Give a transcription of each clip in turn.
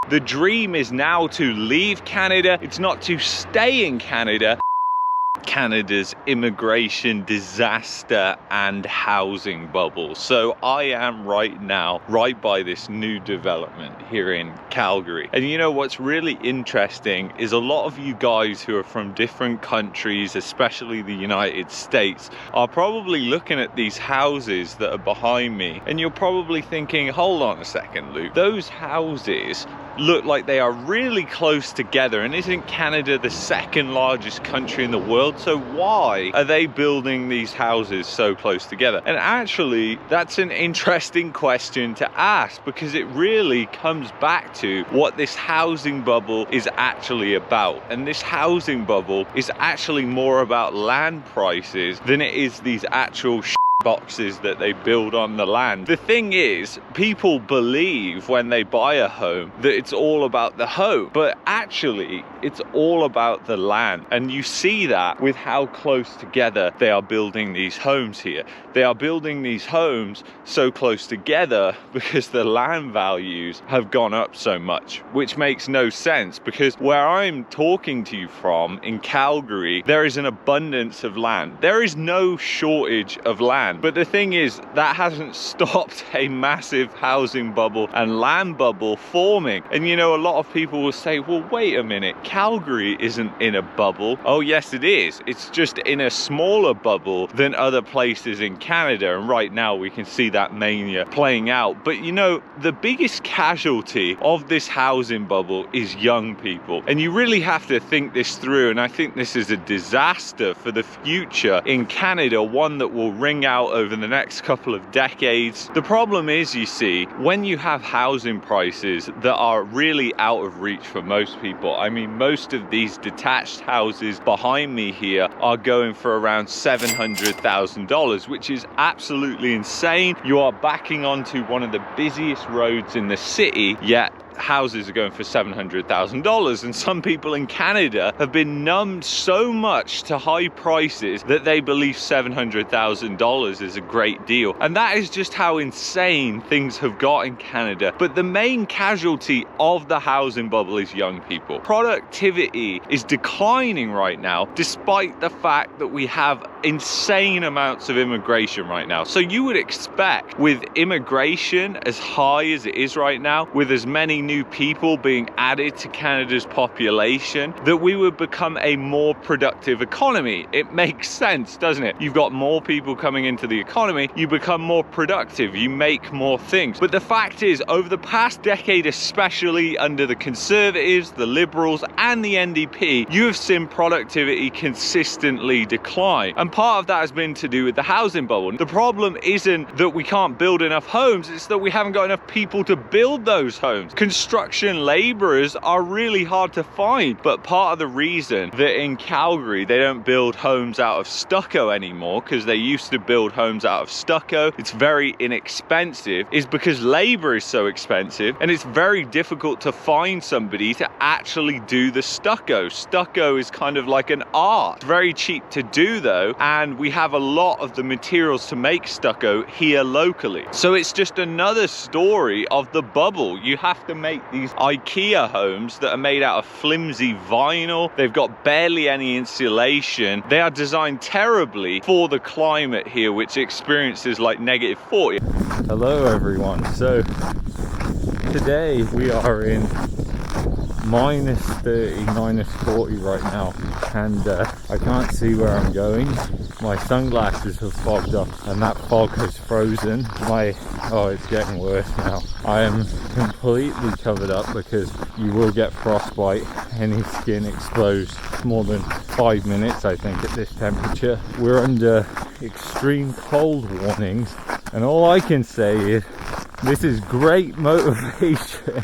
The dream is now to leave Canada. It's not to stay in Canada. Canada's immigration disaster and housing bubble. So I am right now right by this new development here in Calgary. And you know what's really interesting is a lot of you guys who are from different countries, especially the United States, are probably looking at these houses that are behind me, and you're probably thinking, hold on a second, Luke, those houses look like they are really close together, and isn't Canada the second largest country in the world? So why are they building these houses so close together? And actually, that's an interesting question to ask, because it really comes back to what this housing bubble is actually about. And this housing bubble is actually more about land prices than it is these actual boxes that they build on the land. The thing is, people believe when they buy a home that it's all about the home, but actually it's all about the land. And you see that with how close together they are building these homes here. They are building these homes so close together because the land values have gone up so much, which makes no sense, because where I'm talking to you from in Calgary, there is an abundance of land. There is no shortage of land. But the thing is, that hasn't stopped a massive housing bubble and land bubble forming. And you know, a lot of people will say, well, wait a minute, Calgary isn't in a bubble. Oh yes, it is. It's just in a smaller bubble than other places in Canada. And right now we can see that mania playing out. But you know, the biggest casualty of this housing bubble is young people. And you really have to think this through. And I think this is a disaster for the future in Canada, one that will ring out over the next couple of decades. The problem is, you see, when you have housing prices that are really out of reach for most people, I mean, most of these detached houses behind me here are going for around $700,000, which is absolutely insane. You are backing onto one of the busiest roads in the city, yet houses are going for $700,000, and some people in Canada have been numbed so much to high prices that they believe $700,000 is a great deal. And that is just how insane things have got in Canada. But the main casualty of the housing bubble is young people. Productivity is declining right now, despite the fact that we have insane amounts of immigration right now. So you would expect, with immigration as high as it is right now, with as many new people being added to Canada's population, that we would become a more productive economy. It makes sense, doesn't it? You've got more people coming into the economy, you become more productive, you make more things. But the fact is, over the past decade, especially under the Conservatives, the Liberals and the NDP, you have seen productivity consistently decline. And part of that has been to do with the housing bubble. The problem isn't that we can't build enough homes, it's that we haven't got enough people to build those homes. Construction laborers are really hard to find, but part of the reason that in Calgary they don't build homes out of stucco anymore, because they used to build homes out of stucco, it's very inexpensive, is because labor is so expensive and it's very difficult to find somebody to actually do the stucco. Stucco is kind of like an art. It's very cheap to do though, and we have a lot of the materials to make stucco here locally. So it's just another story of the bubble. You have to make these IKEA homes that are made out of flimsy vinyl. They've got barely any insulation. They are designed terribly for the climate here, which experiences like -40. Hello everyone. So today we are in -30, -40 right now, and I can't see where I'm going. My sunglasses have fogged up and that fog has frozen. Oh, it's getting worse now. I am completely covered up because you will get frostbite. Any skin exposed more than 5 minutes, I think, at this temperature. We're under extreme cold warnings, and all I can say is this is great motivation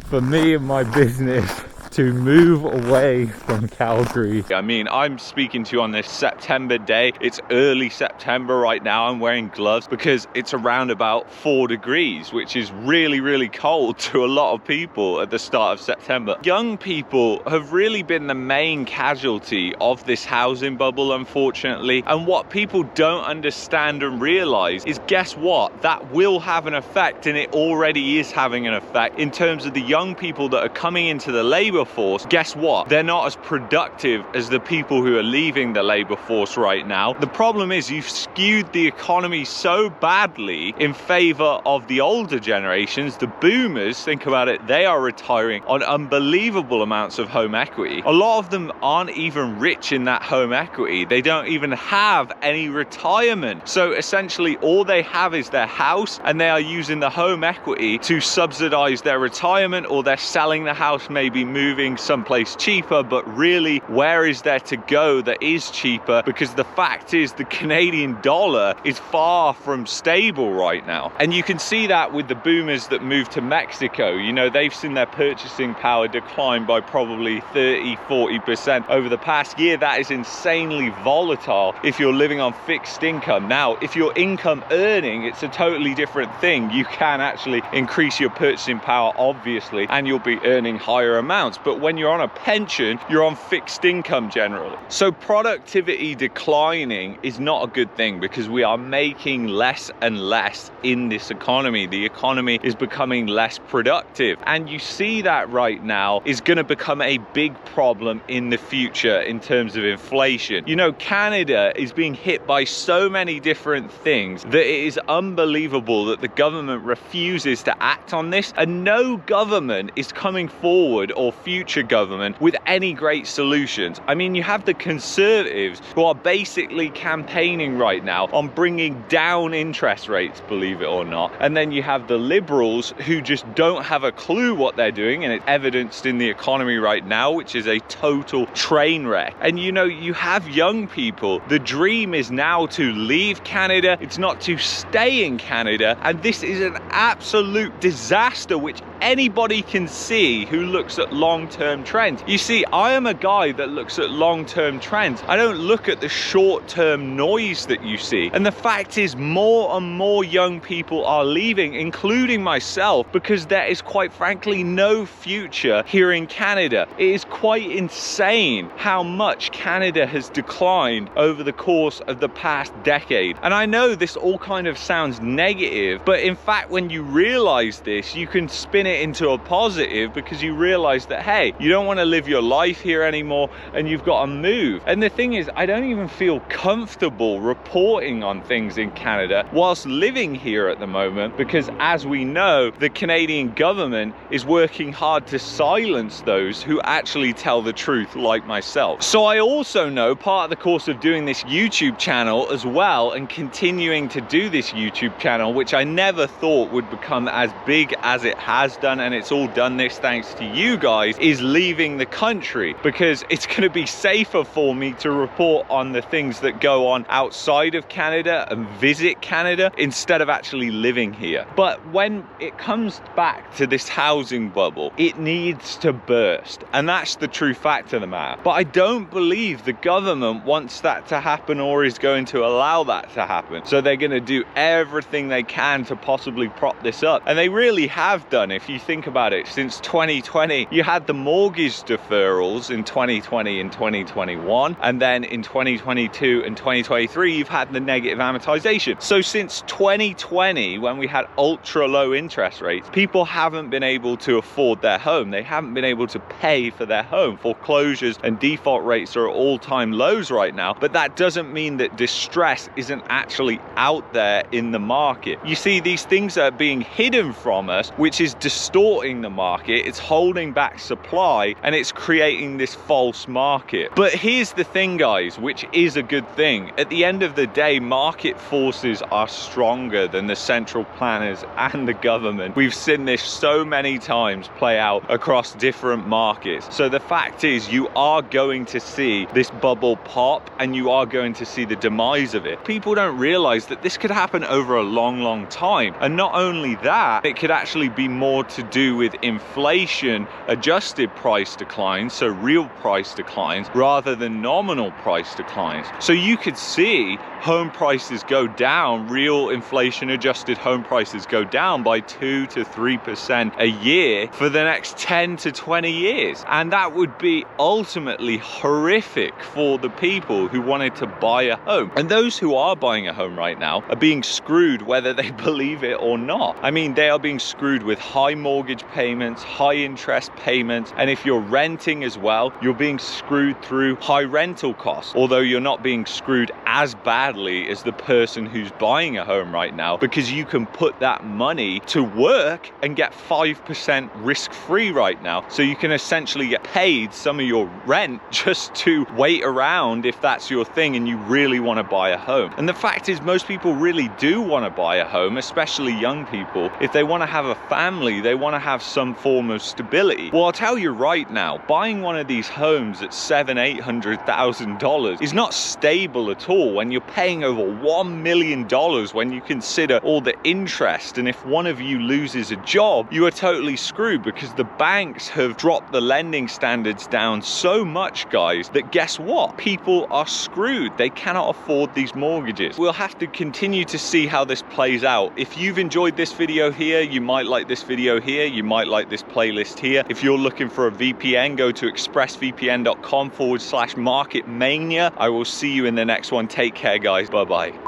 for me and my business to move away from Calgary. I mean, I'm speaking to you on this September day. It's early September right now. I'm wearing gloves because it's around about 4 degrees, which is really, really cold to a lot of people at the start of September. Young people have really been the main casualty of this housing bubble, unfortunately. And what people don't understand and realize is, guess what? That will have an effect, and it already is having an effect in terms of the young people that are coming into the labor force. Guess what? They're not as productive as the people who are leaving the labor force right now. The problem is you've skewed the economy so badly in favor of the older generations. The boomers, think about it, they are retiring on unbelievable amounts of home equity. A lot of them aren't even rich in that home equity. They don't even have any retirement. So essentially all they have is their house, and they are using the home equity to subsidize their retirement, or they're selling the house, maybe moving someplace cheaper. But really, where is there to go that is cheaper? Because the fact is the Canadian dollar is far from stable right now. And you can see that with the boomers that moved to Mexico. You know, they've seen their purchasing power decline by probably 30–40% over the past year. That is insanely volatile if you're living on fixed income. Now, if you're income earning, it's a totally different thing. You can actually increase your purchasing power, obviously, and you'll be earning higher amounts. But when you're on a pension, you're on fixed income generally. So productivity declining is not a good thing, because we are making less and less in this economy. The economy is becoming less productive, and you see that right now is going to become a big problem in the future in terms of inflation. You know, Canada is being hit by so many different things that it is unbelievable that the government refuses to act on this, and no government is coming forward, or future government, with any great solutions. I mean, you have the Conservatives who are basically campaigning right now on bringing down interest rates, believe it or not, and then you have the Liberals who just don't have a clue what they're doing, and it's evidenced in the economy right now, which is a total train wreck. And you know, you have young people, the dream is now to leave Canada, it's not to stay in Canada, and this is an absolute disaster, which anybody can see who looks at long-term trends. You see, I am a guy that looks at long-term trends. I don't look at the short-term noise that you see. And the fact is, more and more young people are leaving, including myself, because there is, quite frankly, no future here in Canada. It is quite insane how much Canada has declined over the course of the past decade. And I know this all kind of sounds negative, but in fact, when you realize this, you can spin it into a positive, because you realize that, hey, you don't want to live your life here anymore, and you've got to move. And the thing is, I don't even feel comfortable reporting on things in Canada whilst living here at the moment, because as we know, the Canadian government is working hard to silence those who actually tell the truth, like myself. So I also know, part of the course of doing this YouTube channel as well, and continuing to do this YouTube channel, which I never thought would become as big as it has done, and it's all done this thanks to you guys, is leaving the country, because it's going to be safer for me to report on the things that go on outside of Canada and visit Canada instead of actually living here. But when it comes back to this housing bubble, it needs to burst, and that's the true fact of the matter. But I don't believe the government wants that to happen, or is going to allow that to happen. So they're going to do everything they can to possibly prop this up, and they really have done. If you think about it, since 2020, you had the mortgage deferrals in 2020 and 2021, and then in 2022 and 2023 you've had the negative amortization. So since 2020, when we had ultra low interest rates, people haven't been able to afford their home. They haven't been able to pay for their home. Foreclosures and default rates are at all-time lows right now, but that doesn't mean that distress isn't actually out there in the market. You see, these things are being hidden from us, which is distorting the market. It's holding back supply, and it's creating this false market. But here's the thing, guys, which is a good thing. At the end of the day, market forces are stronger than the central planners and the government. We've seen this so many times play out across different markets. So the fact is, you are going to see this bubble pop, and you are going to see the demise of it. People don't realize that this could happen over a long time. And not only that, it could actually be more to do with inflation adjusted price declines, so real price declines, rather than nominal price declines. So you could see home prices go down, real inflation adjusted home prices go down by 2 to 3% a year for the next 10 to 20 years. And that would be ultimately horrific for the people who wanted to buy a home. And those who are buying a home right now are being screwed whether they believe it or not. I mean, they are being screwed with high mortgage payments, high interest payments, and if you're renting as well, you're being screwed through high rental costs, although you're not being screwed as badly as the person who's buying a home right now, because you can put that money to work and get 5% risk-free right now. So you can essentially get paid some of your rent just to wait around if that's your thing and you really want to buy a home. And the fact is, most people really do want to buy a home, especially young people. If they want to have a family, they want to have some form of stability. Well, I'll tell you right now, buying one of these homes at $700,000-800,000 is not stable at all when you're paying over $1 million when you consider all the interest. And if one of you loses a job, you are totally screwed, because the banks have dropped the lending standards down so much, guys, that guess what? People are screwed. They cannot afford these mortgages. We'll have to continue to see how this plays out. If you've enjoyed this video here, you might like this video here, you might like this playlist here. If you're looking for a VPN, go to expressvpn.com/marketmania. I will see you in the next one. Take care, guys. Bye-bye.